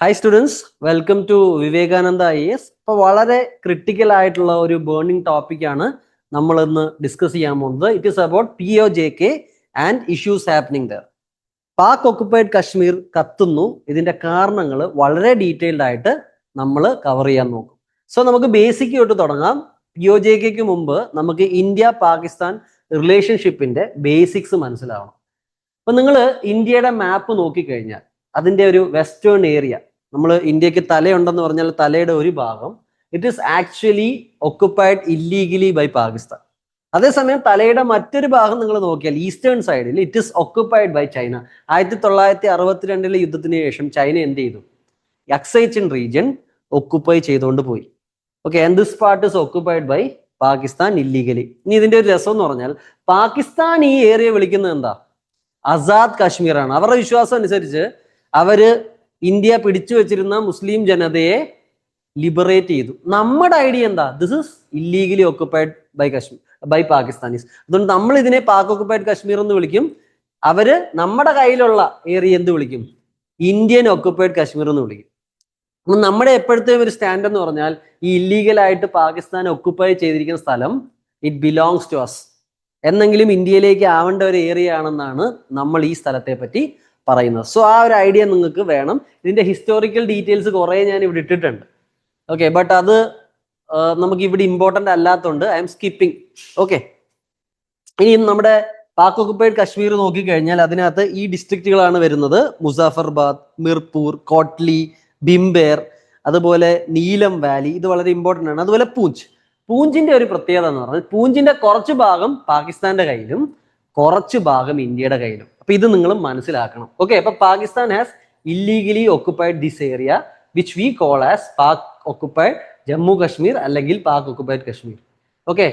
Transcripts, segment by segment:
Hi students, welcome to Vivekananda IAS. ഇപ്പോൾ വളരെ critical ആയിട്ടുള്ള ഒരു ബേണിംഗ് ടോപ്പിക്കാണ് നമ്മൾ ഇന്ന് ഡിസ്കസ് ചെയ്യാൻ പോകുന്നത്. It is about POJK and issues happening there. Pak occupied Kashmir കത്തുന്നു, ഇതിന്റെ കാരണങ്ങൾ വളരെ ഡീറ്റെയിൽഡ് ആയിട്ട് നമ്മൾ കവർ ചെയ്യാൻ നോക്കും. സോ നമുക്ക് ബേസിക് തൊട്ട് തുടങ്ങാം. POJK മുമ്പ് നമുക്ക് ഇന്ത്യ പാകിസ്ഥാൻ റിലേഷൻഷിപ്പിന്റെ ബേസിക്സ് മനസ്സിലാവണം. അപ്പൊ നിങ്ങൾ ഇന്ത്യയുടെ മാപ്പ് നോക്കിക്കഴിഞ്ഞാൽ അതിന്റെ ഒരു വെസ്റ്റേൺ ഏരിയ, നമ്മൾ ഇന്ത്യക്ക് തലയുണ്ടെന്ന് പറഞ്ഞാൽ തലയുടെ ഒരു ഭാഗം it is actually occupied illegally by Pakistan. അതേസമയം തലയുടെ മറ്റൊരു ഭാഗം നിങ്ങൾ നോക്കിയാൽ ഈസ്റ്റേൺ സൈഡിൽ it is occupied by China. 1962 യുദ്ധത്തിന് ശേഷം ചൈന എന്ത് ചെയ്തു? അക്സൈച്ചിൻ റീജിയൻ ഒക്കുപ്പൈ ചെയ്തുകൊണ്ട് പോയി. Okay, and this part is occupied by Pakistan illegally. ഇനി ഇതിന്റെ ഒരു രസം എന്ന് പറഞ്ഞാൽ പാകിസ്ഥാൻ ഈ ഏരിയ വിളിക്കുന്നത് എന്താ? ആസാദ് കാശ്മീർ ആണ്. അവരുടെ വിശ്വാസം അനുസരിച്ച് അവര് ഇന്ത്യ പിടിച്ചു വെച്ചിരുന്ന മുസ്ലിം ജനതയെ ലിബറേറ്റ് ചെയ്തു. നമ്മുടെ ഐഡിയ എന്താ? This is illegally occupied by Kashmir by Pakistanis. അതുകൊണ്ട് നമ്മൾ ഇതിനെ പാക് ഒക്കുപ്പൈഡ് കശ്മീർ എന്ന് വിളിക്കും. അവര് നമ്മുടെ കയ്യിലുള്ള ഏരിയ എന്ത് വിളിക്കും? ഇന്ത്യൻ ഒക്കുപ്പൈഡ് കശ്മീർ എന്ന് വിളിക്കും. അപ്പം നമ്മുടെ എപ്പോഴത്തെയും ഒരു സ്റ്റാൻഡ് എന്ന് പറഞ്ഞാൽ ഈ ഇല്ലീഗലായിട്ട് പാകിസ്ഥാൻ ഒക്കുപ്പൈ ചെയ്തിരിക്കുന്ന സ്ഥലം ഇറ്റ് ബിലോങ്സ് ടു അസ്, എന്നെങ്കിലും ഇന്ത്യയിലേക്ക് ആവേണ്ട ഒരു ഏരിയ ആണെന്നാണ് നമ്മൾ ഈ സ്ഥലത്തെ പറ്റി പറയുന്നത്. സോ ആ ഒരു ഐഡിയ നിങ്ങൾക്ക് വേണം. ഇതിന്റെ ഹിസ്റ്റോറിക്കൽ ഡീറ്റെയിൽസ് കുറേ ഞാൻ ഇവിടെ ഇട്ടിട്ടുണ്ട്. ഓക്കെ, ബട്ട് അത് നമുക്ക് ഇവിടെ ഇമ്പോർട്ടൻ്റ് അല്ലാത്തതുകൊണ്ട് ഐ എം സ്കിപ്പിംഗ്. ഓക്കെ, ഇനി നമ്മുടെ പാക് ഒക്കുപ്പൈഡ് കശ്മീർ നോക്കിക്കഴിഞ്ഞാൽ അതിനകത്ത് ഈ ഡിസ്ട്രിക്റ്റുകളാണ് വരുന്നത്: മുസാഫർബാദ്, മിർപൂർ, കോട്ട്ലി, ബിംബേർ, അതുപോലെ നീലം വാലി. ഇത് വളരെ ഇമ്പോർട്ടൻ്റ് ആണ്. അതുപോലെ പൂഞ്ച്. പൂഞ്ചിന്റെ ഒരു പ്രത്യേകത എന്ന് പറഞ്ഞാൽ പൂഞ്ചിന്റെ കുറച്ച് ഭാഗം പാകിസ്ഥാന്റെ കയ്യിലും കുറച്ച് ഭാഗം ഇന്ത്യയുടെ കയ്യിലും. അപ്പൊ ഇത് നിങ്ങൾ മനസ്സിലാക്കണം. ഓക്കെ, അപ്പൊ Pakistan has illegally occupied this area which we call as Pak occupied Jammu Kashmir അല്ലെങ്കിൽ പാക് ഒക്കുപ്പൈഡ് കശ്മീർ. ഓക്കെ,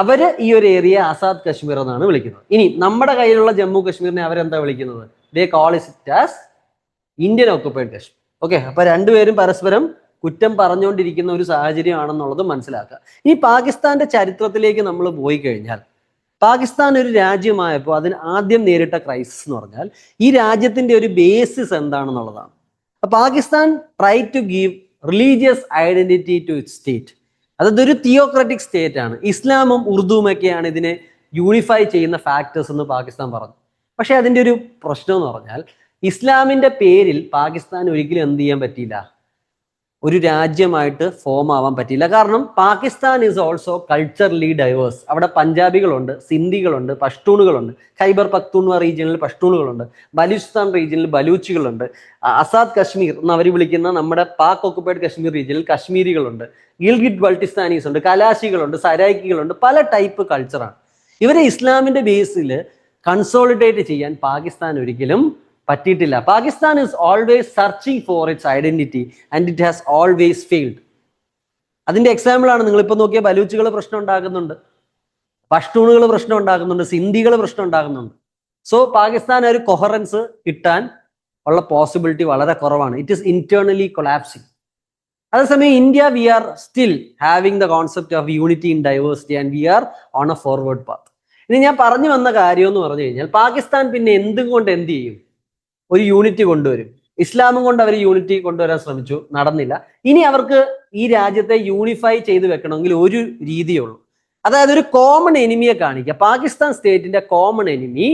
അവര് ഈ ഒരു ഏരിയ ആസാദ് കശ്മീർ എന്നാണ് വിളിക്കുന്നത്. ഇനി നമ്മുടെ കയ്യിലുള്ള ജമ്മു കശ്മീരിനെ അവരെന്താ വിളിക്കുന്നത്? ദേ call it as Indian occupied Kashmir. Okay, അപ്പൊ രണ്ടുപേരും പരസ്പരം കുറ്റം പറഞ്ഞുകൊണ്ടിരിക്കുന്ന ഒരു സാഹചര്യമാണെന്നുള്ളത് മനസ്സിലാക്കുക. ഈ പാകിസ്ഥാന്റെ ചരിത്രത്തിലേക്ക് നമ്മൾ പോയി കഴിഞ്ഞാൽ പാകിസ്ഥാൻ ഒരു രാജ്യമായപ്പോൾ അതിന് ആദ്യം നേരിട്ട ക്രൈസിസ് എന്ന് പറഞ്ഞാൽ ഈ രാജ്യത്തിന്റെ ഒരു ബേസിസ് എന്താണെന്നുള്ളതാണ്. Pakistan try to give religious identity to its state. അതൊരു തിയോക്രാറ്റിക് സ്റ്റേറ്റ് ആണ്. ഇസ്ലാമും ഉറുദുവും ഒക്കെയാണ് ഇതിനെ യൂണിഫൈ ചെയ്യുന്ന ഫാക്ടേഴ്സ് എന്ന് പാകിസ്ഥാൻ പറഞ്ഞു. പക്ഷെ അതിന്റെ ഒരു പ്രശ്നം എന്ന് പറഞ്ഞാൽ ഇസ്ലാമിന്റെ പേരിൽ പാകിസ്ഥാൻ ഒരിക്കലും എന്ത് ചെയ്യാൻ പറ്റിയില്ല, ഒരു രാജ്യമായിട്ട് ഫോം ആവാൻ പറ്റില്ല. കാരണം Pakistan is also culturally diverse. അവിടെ പഞ്ചാബികളുണ്ട്, സിന്ധികളുണ്ട്, പഷ്തൂണുകളുണ്ട്. ഖൈബർ പഖ്തൂൺവ റീജിയനിൽ പഷ്തൂണുകളുണ്ട്, ബലൂചിസ്ഥാൻ റീജിയനിൽ ബലൂച്ചികളുണ്ട്, ആസാദ് കശ്മീർ എന്ന് അവർ വിളിക്കുന്ന നമ്മുടെ പാക് ഒക്കുപ്പൈഡ് കശ്മീർ റീജിയനിൽ കശ്മീരികളുണ്ട്, ഗിൽഗിറ്റ് ബൾട്ടിസ്ഥാനീസ് ഉണ്ട്, കലാശികളുണ്ട്, സരായിക്കികളുണ്ട്. പല ടൈപ്പ് കൾച്ചറാണ്. ഇവരെ ഇസ്ലാമിന്റെ ബേസിൽ കൺസോളിഡേറ്റ് ചെയ്യാൻ പാകിസ്ഥാൻ ഒരിക്കലും പറ്റിയിട്ടില്ല. Pakistan is always searching for it's identity and it has always failed. അതിന്റെ എക്സാമ്പിൾ ആണ് നിങ്ങളിപ്പോൾ നോക്കിയ ബലൂച്ചുകൾ പ്രശ്നം ഉണ്ടാക്കുന്നുണ്ട്, പഷ്തൂണുകൾ പ്രശ്നം ഉണ്ടാക്കുന്നുണ്ട്, സിന്ധികൾ പ്രശ്നം ഉണ്ടാക്കുന്നുണ്ട്. സോ പാകിസ്ഥാൻ ഒരു കൊഹറൻസ് കിട്ടാൻ ഉള്ള പോസിബിലിറ്റി വളരെ കുറവാണ്. It is internally collapsing. അതേസമയം India, we are still having the concept of unity in diversity and we are on a forward path. ഇനി ഞാൻ പറഞ്ഞു വന്ന കാര്യം എന്ന് പറഞ്ഞു കഴിഞ്ഞാൽ പാകിസ്ഥാൻ പിന്നെ എന്തുകൊണ്ട് എന്ത് ചെയ്യും? ഒരു യൂണിറ്റി കൊണ്ടുവരും. ഇസ്ലാമും കൊണ്ട് അവർ യൂണിറ്റി കൊണ്ടുവരാൻ ശ്രമിച്ചു, നടന്നില്ല. ഇനി അവർക്ക് ഈ രാജ്യത്തെ യൂണിഫൈ ചെയ്ത് വെക്കണമെങ്കിൽ ഒരു രീതിയേ ഉള്ളൂ, അതായത് ഒരു കോമൺ എനിമിയെ കാണിക്കുക. പാകിസ്ഥാൻ സ്റ്റേറ്റിന്റെ കോമൺ എനിമി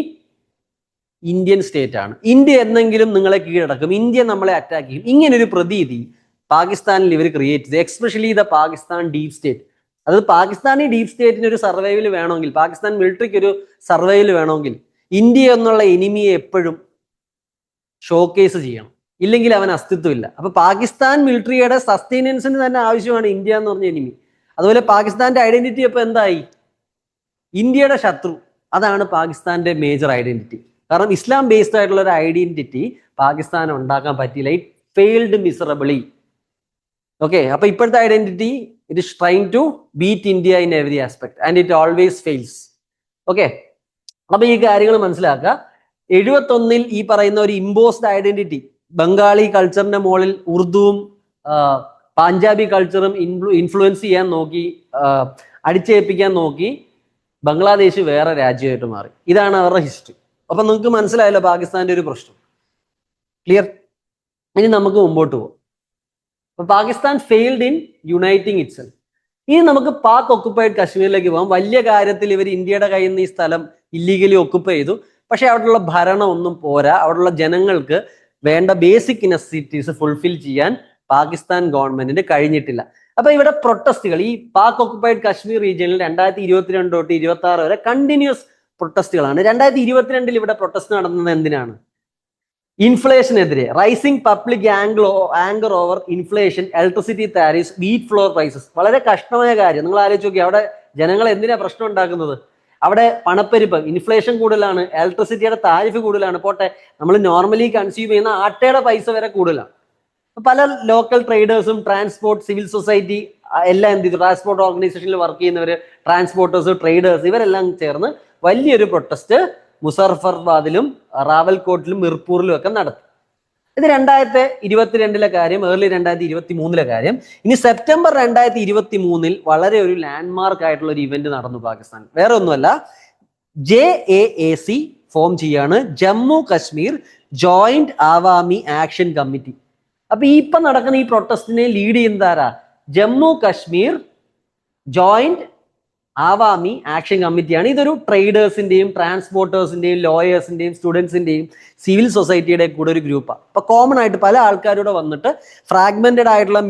ഇന്ത്യൻ സ്റ്റേറ്റ് ആണ്. ഇന്ത്യ എന്നെങ്കിലും നിങ്ങളെ കീഴടക്കും, ഇന്ത്യ നമ്മളെ അറ്റാക്ക് ചെയ്യും, ഇങ്ങനൊരു പ്രതീതി പാകിസ്ഥാനിൽ ഇവർ ക്രിയേറ്റ് ചെയ്തു. Especially the Pakistan deep state. അത് പാകിസ്ഥാനി ഡീപ് സ്റ്റേറ്റിന് ഒരു സർവൈവൽ വേണമെങ്കിൽ, പാകിസ്ഥാൻ മിലിറ്ററിക്ക് ഒരു സർവൈവൽ വേണമെങ്കിൽ ഇന്ത്യ എന്നുള്ള എനിമിയെ എപ്പോഴും ഷോക്കേസ് ചെയ്യണം, ഇല്ലെങ്കിൽ അവൻ അസ്തിത്വമില്ല. അപ്പൊ പാകിസ്ഥാൻ മിലിറ്ററിയുടെ സസ്റ്റൈനൻസിന് തന്നെ ആവശ്യമാണ് ഇന്ത്യ എന്ന് പറഞ്ഞ എനിമി. അതുപോലെ പാകിസ്ഥാന്റെ ഐഡന്റിറ്റി ഇപ്പൊ എന്തായി? ഇന്ത്യയുടെ ശത്രു. അതാണ് പാകിസ്ഥാന്റെ മേജർ ഐഡന്റിറ്റി. കാരണം ഇസ്ലാം ബേസ്ഡ് ആയിട്ടുള്ള ഒരു ഐഡന്റിറ്റി പാകിസ്ഥാൻ ഉണ്ടാക്കാൻ പറ്റിയില്ല. It failed miserably. ഓക്കെ, അപ്പൊ ഇപ്പോഴത്തെ identity it is trying to beat India in every aspect and it always fails. Okay, അപ്പൊ ഈ കാര്യങ്ങൾ മനസ്സിലാക്കുക. 71 ഈ പറയുന്ന ഒരു ഇമ്പോസ്ഡ് ഐഡന്റിറ്റി, ബംഗാളി കൾച്ചറിന്റെ മുകളിൽ ഉറുദുവും പഞ്ചാബി കൾച്ചറും ഇൻഫ്ലുവൻസ് ചെയ്യാൻ നോക്കി, അടിച്ചേൽപ്പിക്കാൻ നോക്കി, ബംഗ്ലാദേശ് വേറെ രാജ്യമായിട്ട് മാറി. ഇതാണ് അവരുടെ ഹിസ്റ്ററി. അപ്പൊ നിങ്ങൾക്ക് മനസ്സിലായല്ലോ പാകിസ്ഥാന്റെ ഒരു പ്രശ്നം. ക്ലിയർ? ഇനി നമുക്ക് മുമ്പോട്ട് പോകും. അപ്പൊ Pakistan failed in uniting itself. ഇനി നമുക്ക് പാക് ഒക്കുപ്പൈഡ് കശ്മീരിലേക്ക് പോകാം. വലിയ കാര്യത്തിൽ ഇവർ ഇന്ത്യയുടെ കയ്യിൽ നിന്ന് ഈ സ്ഥലം ഇല്ലീഗലി ഒക്കുപ്പൈ ചെയ്തു. പക്ഷെ അവിടെയുള്ള ഭരണം ഒന്നും പോരാ. അവിടെയുള്ള ജനങ്ങൾക്ക് വേണ്ട ബേസിക് നെസസിറ്റീസ് ഫുൾഫിൽ ചെയ്യാൻ പാകിസ്ഥാൻ ഗവൺമെന്റിന് കഴിഞ്ഞിട്ടില്ല. അപ്പൊ ഇവിടെ പ്രൊട്ടസ്റ്റുകൾ ഈ പാക് ഒക്കുപ്പൈഡ് കശ്മീർ റീജിയനിൽ 2022 തൊട്ട് 26 വരെ കണ്ടിന്യൂസ് പ്രൊട്ടസ്റ്റുകളാണ്. 2022 ഇവിടെ പ്രൊട്ടസ്റ്റ് നടന്നത് എന്തിനാണ്? ഇൻഫ്ലേഷനെതിരെ, rising public anger over inflation, electricity tariffs, wheat flour prices. വളരെ കഷ്ടമായ കാര്യം. നിങ്ങൾ ആലോചിച്ച് നോക്കി, അവിടെ ജനങ്ങൾ എന്തിനാ പ്രശ്നം ഉണ്ടാക്കുന്നത്? അവിടെ പണപ്പെരുപ്പ്, ഇൻഫ്ലേഷൻ കൂടുതലാണ്, ഇലക്ട്രിസിറ്റിയുടെ താരിഫ് കൂടുതലാണ്. പോട്ടെ, നമ്മൾ നോർമലി കൺസ്യൂം ചെയ്യുന്ന ആട്ടയുടെ പൈസ വരെ കൂടുതലാണ്. പല ലോക്കൽ ട്രേഡേഴ്സും ട്രാൻസ്പോർട്ട്, സിവിൽ സൊസൈറ്റി എല്ലാം എന്ത് ചെയ്തു? ട്രാൻസ്പോർട്ട് ഓർഗനൈസേഷനിൽ വർക്ക് ചെയ്യുന്നവർ, ട്രാൻസ്പോർട്ടേഴ്സ്, ട്രേഡേഴ്സ്, ഇവരെല്ലാം ചേർന്ന് വലിയൊരു പ്രൊട്ടസ്റ്റ് മുസഫർബാദിലും റാവൽകോട്ടിലും മിർപൂറിലും ഒക്കെ നടത്തി. ഇത് 2022 കാര്യം, ഏർലി 2023 കാര്യം. ഇനി സെപ്റ്റംബർ 2023 വളരെ ഒരു ലാൻഡ്മാർക്ക് ആയിട്ടുള്ള ഒരു ഇവന്റ് നടന്നു പാകിസ്ഥാൻ. വേറെ ഒന്നുമല്ല, JAAC ഫോം ചെയ്യാണ്, Jammu Kashmir joint Awami action committee. അപ്പൊ ഇപ്പൊ നടക്കുന്ന ഈ പ്രൊട്ടസ്റ്റിനെ ലീഡ് ചെയ്യുന്നതാരാ? ജമ്മു കശ്മീർ ജോയിന്റ് ആവാമി ആക്ഷൻ കമ്മിറ്റിയാണ്. ഇതൊരു ട്രേഡേഴ്സിന്റെയും ട്രാൻസ്പോർട്ടേഴ്സിന്റെയും ലോയേഴ്സിന്റെയും സ്റ്റുഡൻസിന്റെയും സിവിൽ സൊസൈറ്റിയുടെ കൂടെ ഒരു ഗ്രൂപ്പാണ്. അപ്പൊ കോമൺ ആയിട്ട് പല ആൾക്കാരോട് വന്നിട്ട് ഫ്രാഗ്മെന്റഡ് ആയിട്ടുള്ള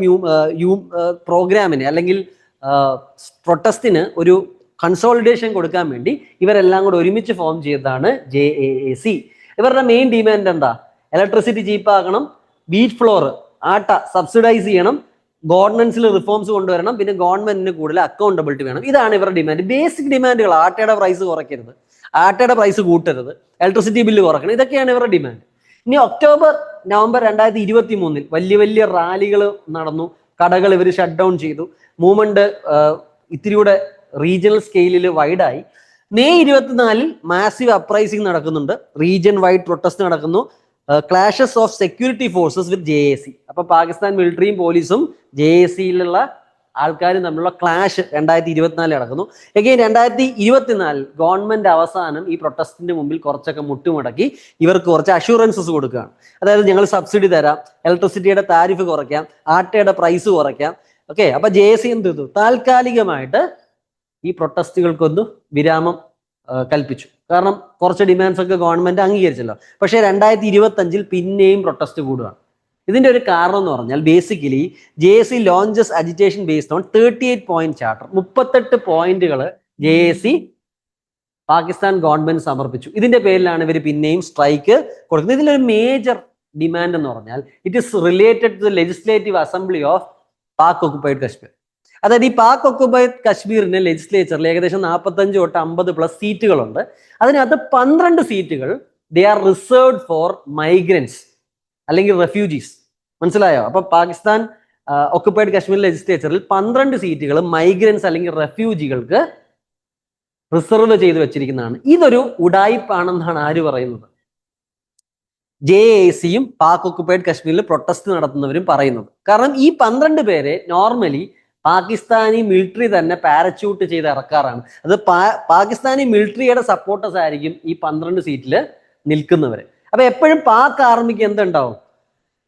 പ്രോഗ്രാമിന് അല്ലെങ്കിൽ പ്രൊട്ടസ്റ്റിന് ഒരു കൺസോളിഡേഷൻ കൊടുക്കാൻ വേണ്ടി ഇവരെല്ലാം കൂടെ ഒരുമിച്ച് ഫോം ചെയ്തതാണ് JAAC. ഇവരുടെ മെയിൻ ഡിമാൻഡ് എന്താ? ഇലക്ട്രിസിറ്റി ചീപ്പാക്കണം, വീറ്റ് ഫ്ലോർ ആട്ട സബ്സിഡൈസ് ചെയ്യണം, ഗവൺമെന്റ്സിൽ റിഫോംസ് കൊണ്ടുവരണം, പിന്നെ ഗവൺമെന്റിന് കൂടുതൽ അക്കൗണ്ടബിലിറ്റി വേണം. ഇതാണ് ഇവരുടെ ഡിമാൻഡ്. ബേസിക് ഡിമാൻഡുകൾ. ആട്ടയുടെ പ്രൈസ് കുറയ്ക്കരുത്, ആട്ടയുടെ പ്രൈസ് കൂട്ടരുത്, ഇലക്ട്രിസിറ്റി ബില്ല് കുറയ്ക്കണം, ഇതൊക്കെയാണ് ഇവരുടെ ഡിമാൻഡ്. ഇനി നവംബർ 2023 വലിയ വലിയ റാലികൾ നടന്നു, കടകൾ ഇവർ ഷട്ട് ഡൗൺ ചെയ്തു, മൂവ്മെന്റ് ഇത്തിരിയുടെ റീജിയണൽ സ്കെയിലിൽ വൈഡായി. മെയ് 24 മാസീവ് അപ്രൈസിംഗ് നടക്കുന്നുണ്ട്, റീജിയൻ വൈഡ് പ്രൊട്ടസ്റ്റ് നടക്കുന്നു, clashes of security forces with JAC. അപ്പൊ പാകിസ്ഥാൻ മിലിറ്ററിയും പോലീസും JACയിലുള്ള ആൾക്കാരും തമ്മിലുള്ള ക്ലാഷ് 2024 നടക്കുന്നു. എഗെയിൻ 2024 ഗവൺമെന്റ് അവസാനം ഈ പ്രൊട്ടസ്റ്റിന്റെ മുമ്പിൽ കുറച്ചൊക്കെ മുട്ടുമുടക്കി ഇവർക്ക് കുറച്ച് അഷുറൻസസ് കൊടുക്കുകയാണ്. അതായത് ഞങ്ങൾ സബ്സിഡി തരാം, ഇലക്ട്രിസിറ്റിയുടെ താരിഫ് കുറയ്ക്കാം, ആട്ടയുടെ പ്രൈസ് കുറയ്ക്കാം. ഓക്കെ, അപ്പൊ JAC എന്ത് ചെയ്തു? താൽക്കാലികമായിട്ട് ഈ പ്രൊട്ടസ്റ്റുകൾക്കൊന്ന് വിരാമം കൽപ്പിച്ചു. കാരണം കുറച്ച് ഡിമാൻഡ്സ് ഒക്കെ ഗവൺമെന്റ് അംഗീകരിച്ചല്ലോ. പക്ഷേ 2025 പിന്നെയും പ്രൊട്ടസ്റ്റ് കൂടുകയാണ്. ഇതിന്റെ ഒരു കാരണം എന്ന് പറഞ്ഞാൽ basically JAC launches agitation based on 38 point charter. 38 പോയിന്റുകൾ JAC പാകിസ്ഥാൻ ഗവൺമെന്റ് സമർപ്പിച്ചു. ഇതിന്റെ പേരിലാണ് ഇവർ പിന്നെയും സ്ട്രൈക്ക് കൊടുക്കുന്നത്. ഇതിലൊരു മേജർ ഡിമാൻഡ് എന്ന് പറഞ്ഞാൽ it is related to the legislative assembly of Pak occupied Kashmir. അതായത് ഈ പാക് ഒക്കുപ്പൈഡ് കശ്മീരിന്റെ ലെജിസ്ലേച്ചറിൽ ഏകദേശം 45 തൊട്ട് 50+ സീറ്റുകളുണ്ട്. അതിനകത്ത് 12 സീറ്റുകൾ they are reserved for migrants അല്ലെങ്കിൽ റെഫ്യൂജീസ്. മനസ്സിലായോ? അപ്പൊ പാകിസ്ഥാൻ ഒക്കുപ്പൈഡ് കശ്മീർ ലെജിസ്ലേച്ചറിൽ 12 സീറ്റുകൾ മൈഗ്രൻസ് അല്ലെങ്കിൽ റെഫ്യൂജികൾക്ക് റിസർവ് ചെയ്ത് വെച്ചിരിക്കുന്നതാണ്. ഇതൊരു ഉഡായിപ്പാണെന്നാണ് ആര് പറയുന്നത്? JACയും പാക് ഒക്കുപ്പൈഡ് കശ്മീരിൽ പ്രൊട്ടസ്റ്റ് നടത്തുന്നവരും പറയുന്നത്. കാരണം ഈ 12 പേരെ നോർമലി പാകിസ്ഥാനി മിലിറ്ററി തന്നെ പാരച്യൂട്ട് ചെയ്ത് ഇറക്കാറാണ്. അത് പാകിസ്ഥാനി മിലിറ്ററിയുടെ സപ്പോർട്ടേഴ്സ് ആയിരിക്കും ഈ 12 സീറ്റിൽ നിൽക്കുന്നവര്. അപ്പൊ എപ്പോഴും പാക് ആർമിക്ക് എന്തുണ്ടാവും?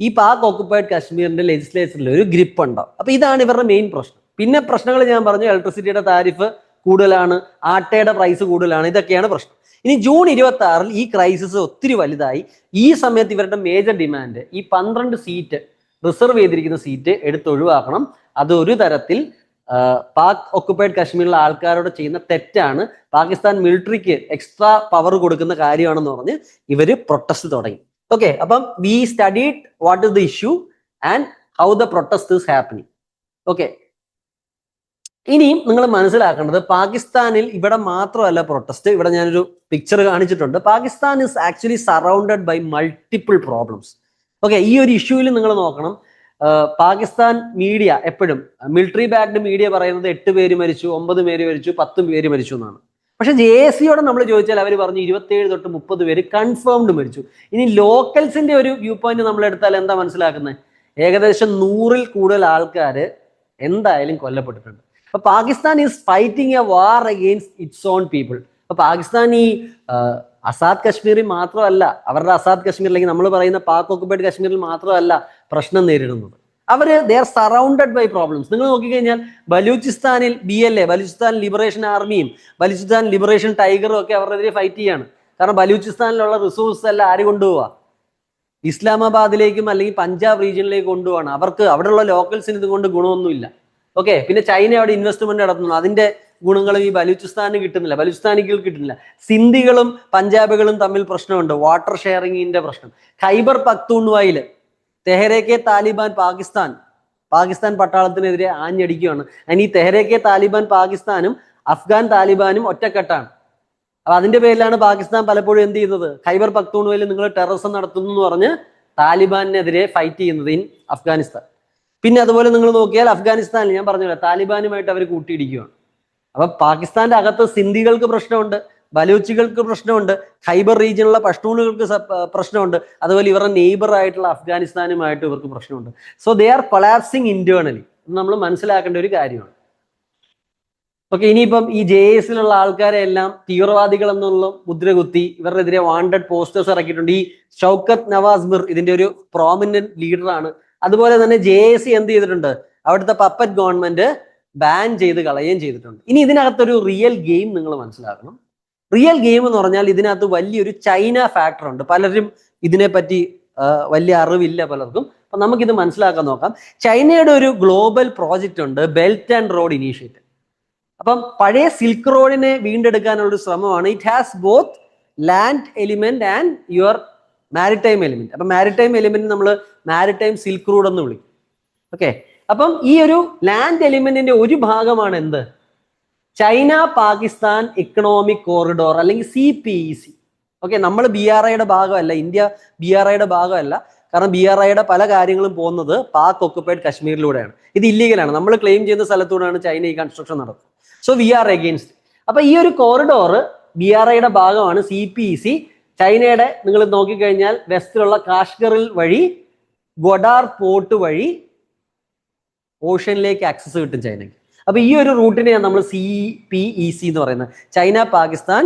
ഈ പാക് ഒക്കുപ്പൈഡ് കശ്മീരിന്റെ ലെജിസ്ലേച്ചറിൽ ഒരു ഗ്രിപ്പ് ഉണ്ടാവും. അപ്പൊ ഇതാണ് ഇവരുടെ മെയിൻ പ്രശ്നം. പിന്നെ പ്രശ്നങ്ങൾ ഞാൻ പറഞ്ഞു, ഇലക്ട്രിസിറ്റിയുടെ താരിഫ് കൂടുതലാണ്, ആട്ടയുടെ പ്രൈസ് കൂടുതലാണ്, ഇതൊക്കെയാണ് പ്രശ്നം. ഇനി ജൂൺ 26 ഈ ക്രൈസിസ് ഒത്തിരി വലുതായി. ഈ സമയത്ത് ഇവരുടെ മേജർ ഡിമാൻഡ് ഈ 12 സീറ്റ് റിസർവ് ചെയ്തിരിക്കുന്ന സീറ്റ് എടുത്തൊഴിവാക്കണം. അത് ഒരു തരത്തിൽ പാക് ഒക്കുപ്പൈഡ് കശ്മീരിലെ ആൾക്കാരോട് ചെയ്യുന്ന തെറ്റാണ്, പാകിസ്ഥാൻ മിലിറ്ററിക്ക് എക്സ്ട്രാ പവർ കൊടുക്കുന്ന കാര്യമാണെന്ന് പറഞ്ഞ് ഇവര് പ്രൊട്ടസ്റ്റ് തുടങ്ങി. ഓക്കെ, അപ്പം we studied what is the issue and how the protest is happening. Okay, ഇനിയും നിങ്ങൾ മനസ്സിലാക്കേണ്ടത് പാകിസ്ഥാനിൽ ഇവിടെ മാത്രമല്ല പ്രൊട്ടസ്റ്റ്. ഇവിടെ ഞാനൊരു പിക്ചർ കാണിച്ചിട്ടുണ്ട്. Pakistan is actually surrounded by multiple problems. Okay, ഈ ഒരു ഇഷ്യൂവിൽ നിങ്ങൾ നോക്കണം. പാകിസ്ഥാൻ മീഡിയ എപ്പോഴും മിലിറ്ററി ബാക്ക്ഡ് മീഡിയ പറയുന്നത് 8 പേര് മരിച്ചു, 9 പേര് മരിച്ചു, 10 പേര് മരിച്ചു എന്നാണ്. പക്ഷെ JACയോട് നമ്മൾ ചോദിച്ചാൽ അവർ പറഞ്ഞു 27 തൊട്ട് 30 പേര് കൺഫേംഡ് മരിച്ചു. ഇനി ലോക്കൽസിന്റെ ഒരു വ്യൂ പോയിന്റ് നമ്മൾ എടുത്താൽ എന്താ മനസ്സിലാക്കുന്നത്? ഏകദേശം 100-ൽ കൂടുതൽ ആൾക്കാർ എന്തായാലും കൊല്ലപ്പെട്ടിട്ടുണ്ട്. അപ്പൊ Pakistan is fighting a war against it's on people. അപ്പൊ പാകിസ്ഥാൻ ഈ അസാദ് കശ്മീരിൽ മാത്രമല്ല, അവരുടെ അസാദ് കശ്മീർ അല്ലെങ്കിൽ നമ്മൾ പറയുന്ന പാക് ഓക്കുപൈഡ് കശ്മീരിൽ മാത്രമല്ല പ്രശ്നം നേരിടുന്നത്. They are surrounded by problems. നിങ്ങൾ നോക്കിക്കഴിഞ്ഞാൽ ബലൂചിസ്ഥാനിൽ BLA, ബലൂചിസ്ഥാൻ ലിബറേഷൻ ആർമിയും ബലൂചിസ്ഥാൻ ലിബറേഷൻ ടൈഗറും ഒക്കെ അവരുടെതിരെ ഫൈറ്റ് ചെയ്യാണ്. കാരണം ബലൂചിസ്ഥാനിലുള്ള റിസോഴ്സ് എല്ലാം ആര് കൊണ്ടുപോവാ? ഇസ്ലാമാബാദിലേക്കും അല്ലെങ്കിൽ പഞ്ചാബ് റീജിയനിലേക്ക് കൊണ്ടുപോവാണ്. അവർക്ക് അവിടെയുള്ള ലോക്കൽസിന് ഇതുകൊണ്ട് ഗുണമൊന്നുമില്ല. ഓക്കെ, പിന്നെ ചൈന അവിടെ ഇൻവെസ്റ്റ്മെന്റ് നടത്തുന്നു, അതിന്റെ ഗുണങ്ങളും ഈ ബലൂചിസ്ഥാന് കിട്ടുന്നില്ല, ബലൂചിസ്ഥാനികൾക്ക് കിട്ടുന്നില്ല. സിന്ധികളും പഞ്ചാബികളും തമ്മിൽ പ്രശ്നമുണ്ട്, വാട്ടർ ഷെയറിങ്ങിന്റെ പ്രശ്നം. ഖൈബർ പക്തൂൺവായിൽ തെഹ്രീക്കെ താലിബാൻ പാകിസ്ഥാൻ പട്ടാളത്തിനെതിരെ ആഞ്ഞടിക്കുകയാണ്. അതിന് ഈ തെഹ്രീക്കെ താലിബാൻ പാകിസ്ഥാനും അഫ്ഗാൻ താലിബാനും ഒറ്റക്കെട്ടാണ്. അപ്പൊ അതിന്റെ പേരിലാണ് പാകിസ്ഥാൻ പലപ്പോഴും എന്ത് ചെയ്യുന്നത്, ഖൈബർ പക്തൂൺവയിൽ നിങ്ങൾ ടെററിസം നടത്തുന്നു എന്ന് പറഞ്ഞ് താലിബാനെതിരെ ഫൈറ്റ് ചെയ്യുന്നത് ഇൻ അഫ്ഗാനിസ്ഥാൻ. പിന്നെ അതുപോലെ നിങ്ങൾ നോക്കിയാൽ അഫ്ഗാനിസ്ഥാനിൽ ഞാൻ പറഞ്ഞല്ലോ താലിബാനുമായിട്ട് അവർ കൂട്ടിയിടിക്കുകയാണ്. അപ്പൊ പാകിസ്ഥാന്റെ അകത്ത് സിന്ധികൾക്ക് പ്രശ്നമുണ്ട്, ബലൂച്ചികൾക്ക് പ്രശ്നമുണ്ട്, ഖൈബർ റീജിയനിലുള്ള പഷ്തൂണുകൾക്ക് പ്രശ്നമുണ്ട്, അതുപോലെ ഇവരുടെ നെയ്ബർ ആയിട്ടുള്ള അഫ്ഗാനിസ്ഥാനുമായിട്ട് ഇവർക്ക് പ്രശ്നമുണ്ട്. So they are collapsing internally. നമ്മൾ മനസ്സിലാക്കേണ്ട ഒരു കാര്യമാണ്. ഓക്കെ, ഇനിയിപ്പം ഈ JS-ലുള്ള ആൾക്കാരെ എല്ലാം തീവ്രവാദികൾ എന്നുള്ള മുദ്ര കുത്തി ഇവരുടെതിരെ വാണ്ടഡ് പോസ്റ്റേഴ്സ് ഇറക്കിയിട്ടുണ്ട്. ഈ ഷൗക്കത്ത് നവാസ് മിർ ഇതിന്റെ ഒരു പ്രോമിനന്റ് ലീഡറാണ്. അതുപോലെ തന്നെ JS എന്ത് ചെയ്തിട്ടുണ്ട്, അവിടുത്തെ പപ്പറ്റ് ഗവൺമെന്റ് ബാൻ ചെയ്ത് കളയുകയും ചെയ്തിട്ടുണ്ട്. ഇനി ഇതിനകത്തൊരു റിയൽ ഗെയിം നിങ്ങൾ മനസ്സിലാക്കണം. റിയൽ ഗെയിം എന്ന് പറഞ്ഞാൽ ഇതിനകത്ത് വലിയൊരു ചൈന ഫാക്ടർ ഉണ്ട്. പലരും ഇതിനെപ്പറ്റി വലിയ അറിവില്ല പലർക്കും. അപ്പൊ നമുക്കിത് മനസ്സിലാക്കാൻ നോക്കാം. ചൈനയുടെ ഒരു ഗ്ലോബൽ പ്രോജക്റ്റ് ഉണ്ട്, ബെൽറ്റ് ആൻഡ് റോഡ് ഇനീഷ്യേറ്റീവ്. അപ്പം പഴയ സിൽക്ക് റോഡിനെ വീണ്ടെടുക്കാനുള്ള ഒരു ശ്രമമാണ്. It has both land element and your maritime element. അപ്പൊ മാരിടൈം എലിമെന്റ് നമ്മൾ മാരിടൈം സിൽക്ക് റോഡ് എന്ന് വിളിക്കും. ഓക്കെ, അപ്പം ഈ ഒരു ലാൻഡ് എലിമെന്റിന്റെ ഒരു ഭാഗമാണ് എന്ത്, ചൈന പാകിസ്ഥാൻ എക്കണോമിക് കോറിഡോർ അല്ലെങ്കിൽ CPEC. ഓക്കെ, നമ്മൾ BRIയുടെ ഭാഗമല്ല, ഇന്ത്യ BRIയുടെ ഭാഗമല്ല. കാരണം BRIയുടെ പല കാര്യങ്ങളും പോകുന്നത് പാക് ഓക്കുപൈഡ് കശ്മീരിലൂടെയാണ്. ഇത് ഇല്ലീഗലാണ്. നമ്മൾ ക്ലെയിം ചെയ്യുന്ന സ്ഥലത്തൂടെയാണ് ചൈന ഈ കൺസ്ട്രക്ഷൻ നടത്തുന്നത്. So we are against. അപ്പൊ ഈ ഒരു കോറിഡോർ BRIയുടെ ഭാഗമാണ്, CPEC. ചൈനയുടെ നിങ്ങൾ നോക്കിക്കഴിഞ്ഞാൽ വെസ്റ്റിലുള്ള കാശ്ഗറിൽ വഴി ഗ്വഡാർ പോർട്ട് വഴി ഓഷ്യനിലേക്ക് ആക്സസ് കിട്ടും ചൈനയ്ക്ക്. അപ്പൊ ഈ ഒരു റൂട്ടിനെയാണ് നമ്മൾ CPEC എന്ന് പറയുന്നത്, ചൈന പാകിസ്ഥാൻ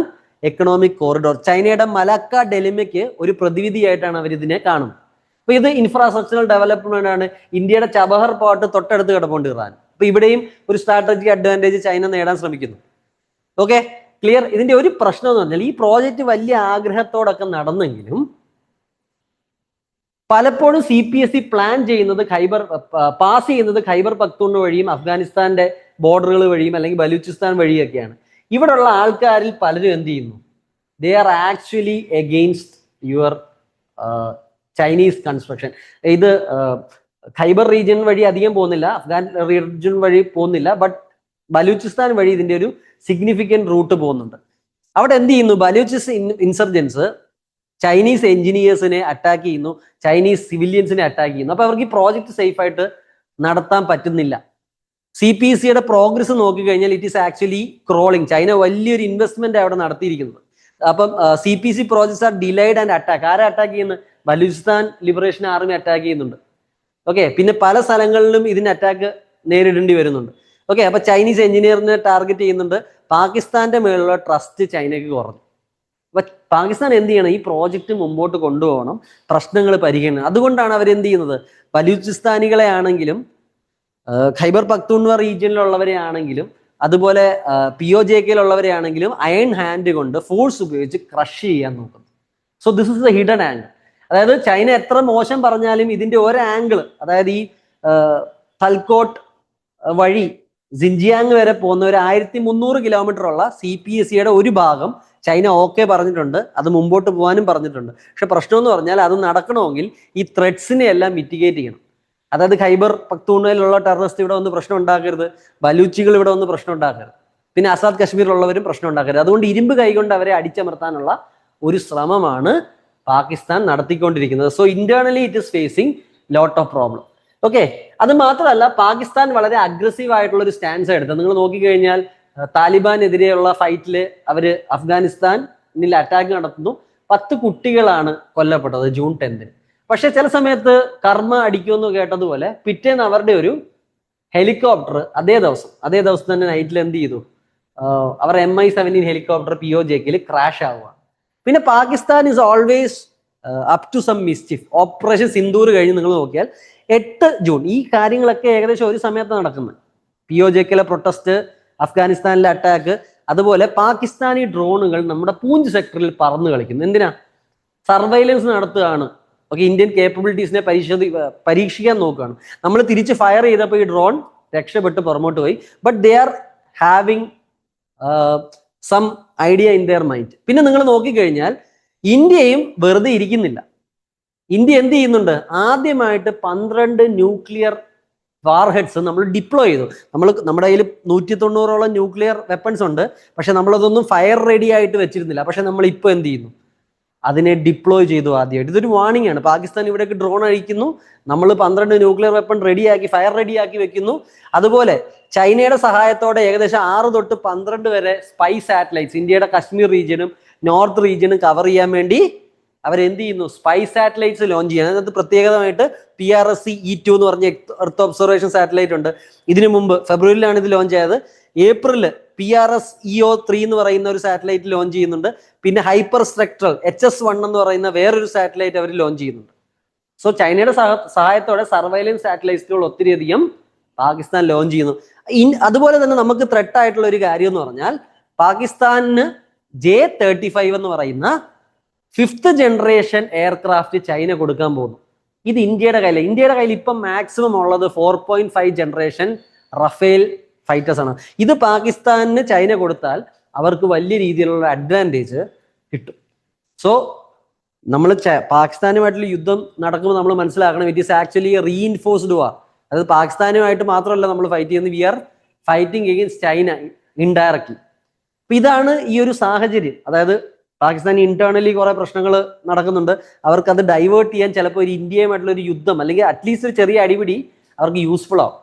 എക്കണോമിക് കോറിഡോർ. ചൈനയുടെ മലക്ക ഡെലിമയ്ക്ക് ഒരു പ്രതിവിധിയായിട്ടാണ് അവർ ഇതിനെ കാണുന്നത്. അപ്പൊ ഇത് ഇൻഫ്രാസ്ട്രക്ചറൽ ഡെവലപ്മെന്റ് ആണ്. ഇന്ത്യയുടെ ചബഹർ പോർട്ട് തൊട്ടടുത്ത് കിടപ്പുണ്ട് ഇറാൻ. അപ്പൊ ഇവിടെയും ഒരു സ്ട്രാറ്റജിക് അഡ്വാൻറ്റേജ് ചൈന നേടാൻ ശ്രമിക്കുന്നു. Okay, clear. ഇതിന്റെ ഒരു പ്രശ്നം എന്ന് പറഞ്ഞാൽ ഈ പ്രോജക്റ്റ് വലിയ ആഗ്രഹത്തോടൊക്കെ നടന്നെങ്കിലും പലപ്പോഴും CPEC പ്ലാൻ ചെയ്യുന്നത് പാസ് ചെയ്യുന്നത് ഖൈബർ പക്തൂൺ വഴിയും അഫ്ഗാനിസ്ഥാന്റെ ബോർഡറുകൾ വഴിയും അല്ലെങ്കിൽ ബലൂചിസ്ഥാൻ വഴിയൊക്കെയാണ്. ഇവിടെയുള്ള ആൾക്കാരിൽ പലരും എന്ത് ചെയ്യുന്നു, they are actually against your Chinese construction. ഇത് ഖൈബർ റീജിയൻ വഴി അധികം പോകുന്നില്ല, അഫ്ഗാൻ റീജിയൻ വഴി പോകുന്നില്ല, ബട്ട് ബലൂചിസ്ഥാൻ വഴി ഇതിന്റെ ഒരു സിഗ്നിഫിക്കന്റ് റൂട്ട് പോകുന്നുണ്ട്. അവിടെ എന്ത് ചെയ്യുന്നു, ബലൂചിസ് ഇൻസർജൻസ് ചൈനീസ് എഞ്ചിനീയേഴ്സിനെ അറ്റാക്ക് ചെയ്യുന്നു, ചൈനീസ് സിവിലിയൻസിനെ അറ്റാക്ക് ചെയ്യുന്നു. അപ്പൊ അവർക്ക് ഈ പ്രോജക്റ്റ് സേഫ് ആയിട്ട് നടത്താൻ പറ്റുന്നില്ല. CPECയുടെ പ്രോഗ്രസ് നോക്കിക്കഴിഞ്ഞാൽ it is actually crawling. China വലിയൊരു ഇൻവെസ്റ്റ്മെന്റ് അവിടെ നടത്തിയിരിക്കുന്നത്. അപ്പം CPEC projects are delayed and attack. ആരെ അറ്റാക്ക് ചെയ്യുന്നത്, ബലൂചിസ്ഥാൻ ലിബറേഷൻ ആർമി അറ്റാക്ക് ചെയ്യുന്നുണ്ട്. ഓക്കെ, പിന്നെ പല സ്ഥലങ്ങളിലും ഇതിന് അറ്റാക്ക് നേരിടേണ്ടി വരുന്നുണ്ട്. ഓക്കെ, അപ്പൊ ചൈനീസ് എഞ്ചിനീയറിനെ ടാർഗറ്റ് ചെയ്യുന്നുണ്ട്. പാകിസ്ഥാന്റെ മേലുള്ള ട്രസ്റ്റ് ചൈനയ്ക്ക് കുറഞ്ഞു. അപ്പൊ പാകിസ്ഥാൻ എന്ത് ചെയ്യണം, ഈ പ്രോജക്റ്റ് മുമ്പോട്ട് കൊണ്ടുപോകണം, പ്രശ്നങ്ങൾ പരിഹരിക്കണം. അതുകൊണ്ടാണ് അവരെന്ത് ചെയ്യുന്നത്, ബലൂചിസ്ഥാനികളെ ആണെങ്കിലും ഖൈബർ പക്തൂൺവ റീജിയനിലുള്ളവരെ ആണെങ്കിലും അതുപോലെ POJKയിലുള്ളവരെ ആണെങ്കിലും അയൺ ഹാൻഡ് കൊണ്ട് ഫോഴ്സ് ഉപയോഗിച്ച് ക്രഷ് ചെയ്യാൻ നോക്കുന്നു. So this is the hidden angle. അതായത് ചൈന എത്ര മോശം പറഞ്ഞാലും ഇതിന്റെ ഒരു ആംഗിൾ, അതായത് ഈ തൽക്കോട്ട് വഴി സിൻജിയാങ് വരെ പോകുന്ന ഒരു 1300 കിലോമീറ്ററുള്ള CPECയുടെ ഒരു ഭാഗം ചൈന ഓക്കെ പറഞ്ഞിട്ടുണ്ട്, അത് മുമ്പോട്ട് പോകാനും പറഞ്ഞിട്ടുണ്ട്. പക്ഷെ പ്രശ്നം എന്ന് പറഞ്ഞാൽ അത് നടക്കണമെങ്കിൽ ഈ ത്രെഡ്സിനെ എല്ലാം മിറ്റിഗേറ്റ് ചെയ്യണം. അതായത് ഖൈബർ പക്തൂൺവയിലുള്ള ടെററിസ്റ്റ് ഇവിടെ വന്ന് പ്രശ്നം ഉണ്ടാക്കരുത്, ബലൂച്ചികൾ ഇവിടെ വന്ന് പ്രശ്നം ഉണ്ടാക്കരുത്, പിന്നെ ആസാദ് കശ്മീരിലുള്ളവരും പ്രശ്നം ഉണ്ടാക്കരുത്. അതുകൊണ്ട് ഇരുമ്പ് കൈകൊണ്ട് അവരെ അടിച്ചമർത്താനുള്ള ഒരു ശ്രമമാണ് പാകിസ്ഥാൻ നടത്തിക്കൊണ്ടിരിക്കുന്നത്. So internally it is facing lot of problem. Okay, അത് മാത്രമല്ല പാകിസ്ഥാൻ വളരെ അഗ്രസീവ് ആയിട്ടുള്ള ഒരു സ്റ്റാൻസ് എടുത്തത്. നിങ്ങൾ നോക്കിക്കഴിഞ്ഞാൽ താലിബാനെതിരെയുള്ള ഫൈറ്റില് അവര് അഫ്ഗാനിസ്ഥാനിൽ അറ്റാക്ക് നടത്തുന്നു. 10 കുട്ടികളാണ് കൊല്ലപ്പെട്ടത് ജൂൺ 10. പക്ഷെ ചില സമയത്ത് കർമ്മ അടിക്കുമെന്ന് കേട്ടതുപോലെ പിറ്റേന്ന് അവരുടെ ഒരു ഹെലികോപ്റ്റർ അതേ ദിവസം തന്നെ നൈറ്റിൽ എന്ത് ചെയ്തു, അവർ MI-17 ഹെലികോപ്റ്റർ POJKയിൽ ക്രാഷ് ആവുക. പിന്നെ Pakistan is always up to some mischief. Operation Sindoor കഴിഞ്ഞ് നിങ്ങൾ നോക്കിയാൽ 8 ജൂൺ ഈ കാര്യങ്ങളൊക്കെ ഏകദേശം ഒരു സമയത്ത് നടക്കുന്നത്. POJKയിലെ പ്രൊട്ടസ്റ്റ്, അഫ്ഗാനിസ്ഥാനിലെ അറ്റാക്ക്, അതുപോലെ പാകിസ്ഥാനി ഡ്രോണുകൾ നമ്മുടെ പൂഞ്ച് സെക്ടറിൽ പറന്ന് കളിക്കുന്നു. എന്തിനാ? സർവൈലൻസ് നടത്തുകയാണ്. ഓക്കെ, ഇന്ത്യൻ കേപ്പബിലിറ്റീസിനെ പരീക്ഷിക്കാൻ നോക്കുകയാണ്. നമ്മൾ തിരിച്ച് ഫയർ ചെയ്തപ്പോൾ ഈ ഡ്രോൺ രക്ഷപ്പെട്ട് പുറമോട്ട് പോയി. But they are having some idea in their mind. പിന്നെ നിങ്ങൾ നോക്കിക്കഴിഞ്ഞാൽ ഇന്ത്യയും വെറുതെ ഇരിക്കുന്നില്ല. ഇന്ത്യ എന്ത് ചെയ്യുന്നുണ്ട്? ആദ്യമായിട്ട് 12 ന്യൂക്ലിയർ വാർഹെഡ്സ് നമ്മൾ ഡിപ്ലോയ് ചെയ്തു. നമ്മുടെ കയ്യിൽ 190ഓളം ന്യൂക്ലിയർ വെപ്പൺസ് ഉണ്ട്. പക്ഷെ നമ്മളതൊന്നും ഫയർ റെഡി ആയിട്ട് വെച്ചിരുന്നില്ല. പക്ഷെ നമ്മൾ ഇപ്പോൾ എന്ത് ചെയ്യുന്നു? അതിനെ ഡിപ്ലോയ് ചെയ്തു ആദ്യമായിട്ട്. ഇതൊരു വാർണിംഗ് ആണ്. പാകിസ്ഥാൻ ഇവിടേക്ക് ഡ്രോൺ അയക്കുന്നു, നമ്മൾ 12 ന്യൂക്ലിയർ വെപ്പൺ റെഡിയാക്കി, ഫയർ റെഡിയാക്കി വെക്കുന്നു. അതുപോലെ ചൈനയുടെ സഹായത്തോടെ ഏകദേശം 6 തൊട്ട് 12 വരെ സ്പൈ സാറ്റലൈറ്റ്സ് ഇന്ത്യയുടെ കശ്മീർ റീജിയനും നോർത്ത് റീജിയനും കവർ ചെയ്യാൻ വേണ്ടി അവരെന്ത് ചെയ്യുന്നു? സ്പൈ സാറ്റലൈറ്റ്സ് ലോഞ്ച് ചെയ്യാൻ. അതിനകത്ത് പ്രത്യേകമായിട്ട് PRS-E2 എന്ന് പറഞ്ഞ എർത്ത് ഒബ്സർവേഷൻ സാറ്റലൈറ്റ് ഉണ്ട്. ഇതിനു മുമ്പ് ഫെബ്രുവരിയിലാണ് ഇത് ലോഞ്ച് ചെയ്തത്. ഏപ്രിലിൽ PRS-EO3 എന്ന് പറയുന്ന ഒരു സാറ്റലൈറ്റ് ലോഞ്ച് ചെയ്യുന്നുണ്ട്. പിന്നെ ഹൈപ്പർ സ്പെക്ട്രൽ HS-1 എന്ന് പറയുന്ന വേറൊരു സാറ്റലൈറ്റ് അവർ ലോഞ്ച് ചെയ്യുന്നുണ്ട്. സോ ചൈനയുടെ സഹായത്തോടെ സർവൈലൻസ് സാറ്റലൈറ്റുകൾ ഒത്തിരിയധികം പാകിസ്ഥാൻ ലോഞ്ച് ചെയ്യുന്നു. അതുപോലെ തന്നെ നമുക്ക് ത്രെട്ട് ആയിട്ടുള്ള ഒരു കാര്യം എന്ന് പറഞ്ഞാൽ പാകിസ്ഥാനിന് J-35 എന്ന് പറയുന്ന 5th ജനറേഷൻ എയർക്രാഫ്റ്റ് ചൈന കൊടുക്കാൻ പോകുന്നു. ഇത് ഇന്ത്യയുടെ കയ്യിൽ ഇപ്പം മാക്സിമം ഉള്ളത് 4.5 ജനറേഷൻ റഫേൽ ഫൈറ്റേഴ്സ് ആണ്. ഇത് പാകിസ്ഥാനിന് ചൈന കൊടുത്താൽ അവർക്ക് വലിയ രീതിയിലുള്ള അഡ്വാൻറ്റേജ് കിട്ടും. സോ നമ്മൾ പാകിസ്ഥാനുമായിട്ടുള്ള യുദ്ധം നടക്കുമ്പോൾ നമ്മൾ മനസ്സിലാക്കണം, it is actually a reinforced war. അതായത് പാകിസ്ഥാനുമായിട്ട് മാത്രമല്ല നമ്മൾ ഫൈറ്റ് ചെയ്യുന്നത്, we are fighting against China indirectly. അപ്പൊ ഇതാണ് ഈ ഒരു സാഹചര്യം. അതായത് പാകിസ്ഥാൻ ഇന്റേണലി കുറെ പ്രശ്നങ്ങൾ നടക്കുന്നുണ്ട്. അവർക്ക് അത് ഡൈവേർട്ട് ചെയ്യാൻ ചിലപ്പോൾ ഒരു ഇന്ത്യയുമായിട്ടുള്ള ഒരു യുദ്ധം അല്ലെങ്കിൽ അറ്റ്ലീസ്റ്റ് ഒരു ചെറിയ അടിപിടി അവർക്ക് യൂസ്ഫുൾ ആവും.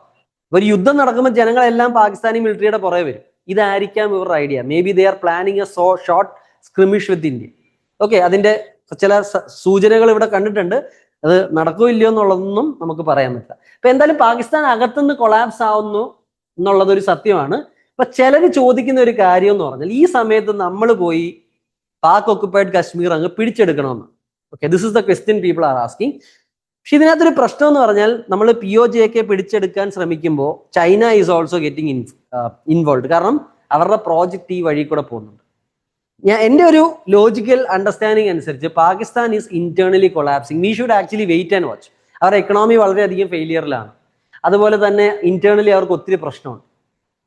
ഒരു യുദ്ധം നടക്കുമ്പോൾ ജനങ്ങളെല്ലാം പാകിസ്ഥാനി മിലിറ്ററിയുടെ പുറകെ വരും. ഇതായിരിക്കാം ഇവരുടെ idea. Maybe they are planning a short skirmish with India. Okay, അതിന്റെ ചില സൂചനകൾ ഇവിടെ കണ്ടിട്ടുണ്ട്. അത് നടക്കുമോ ഇല്ലയോ എന്നുള്ളതൊന്നും നമുക്ക് പറയാൻ പറ്റില്ല. അപ്പൊ എന്തായാലും പാകിസ്ഥാൻ അകത്തുനിന്ന് കൊളാപ്സ് ആവുന്നു എന്നുള്ളത് ഒരു സത്യമാണ്. അപ്പൊ ചിലര് ചോദിക്കുന്ന ഒരു കാര്യം എന്ന് പറഞ്ഞാൽ, ഈ സമയത്ത് നമ്മൾ പോയി പാക് ഒക്കുപ്പൈഡ് കശ്മീർ അങ്ങ് പിടിച്ചെടുക്കണമെന്ന്. Okay, this is the question people are asking. പക്ഷെ ഇതിനകത്തൊരു പ്രശ്നം എന്ന് പറഞ്ഞാൽ, നമ്മൾ POJK പിടിച്ചെടുക്കാൻ ശ്രമിക്കുമ്പോൾ China is also getting involve. കാരണം അവരുടെ പ്രോജക്റ്റ് ഈ വഴി കൂടെ പോകുന്നുണ്ട്. എൻ്റെ ഒരു ലോജിക്കൽ അണ്ടർസ്റ്റാൻഡിങ് അനുസരിച്ച് Pakistan is internally collapsing. We should actually wait and watch. അവരുടെ എക്കണോമി വളരെയധികം ഫെയിലിയറിലാണ്. അതുപോലെ തന്നെ ഇന്റേണലി അവർക്ക് ഒത്തിരി പ്രശ്നമുണ്ട്.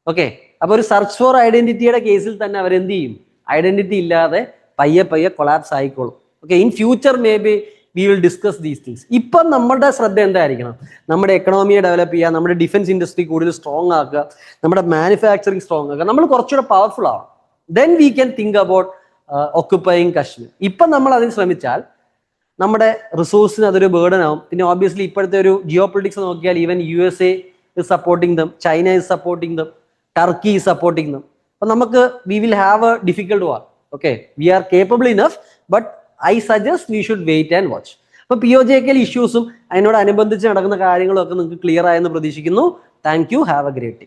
ഓക്കെ, അപ്പൊ ഒരു സെർച്ച് ഫോർ ഐഡന്റിറ്റിയുടെ കേസിൽ തന്നെ അവരെന്ത് ചെയ്യും? ഐഡന്റിറ്റി ഇല്ലാതെ പയ്യെ കൊളാപ്സ് ആയിക്കോളും. Okay, in future may be we will discuss these things. ഇപ്പം നമ്മുടെ ശ്രദ്ധ എന്തായിരിക്കണം? നമ്മുടെ എക്കണോമിയെ ഡെവലപ്പ് ചെയ്യുക, നമ്മുടെ ഡിഫൻസ് ഇൻഡസ്ട്രി കൂടുതൽ സ്ട്രോങ് ആക്കുക, നമ്മുടെ മാനുഫാക്ചറിങ് സ്ട്രോങ് ആക്കുക, നമ്മൾ കുറച്ചുകൂടെ പവർഫുൾ ആവും. Then we can think about occupying Kashmir. ഇപ്പം നമ്മൾ അതിന് ശ്രമിച്ചാൽ നമ്മുടെ റിസോഴ്സിന് അതൊരു ബേർഡൻ ആവും. പിന്നെ ഓബ്വിയസ്ലി ഇപ്പോഴത്തെ ഒരു ജിയോ പൊളിറ്റിക്സ് നോക്കിയാൽ even USA is supporting them, China is supporting them, Turkey is supporting them. അപ്പൊ നമുക്ക് we will have a difficult war. Okay, we are capable enough, but I suggest we should wait and watch. അപ്പൊ POJK ഇഷ്യൂസും അതിനോട് അനുബന്ധിച്ച് നടക്കുന്ന കാര്യങ്ങളും ഒക്കെ നിങ്ങൾക്ക് clear ആയെന്ന് പ്രതീക്ഷിക്കുന്നു. Thank you, have A great day.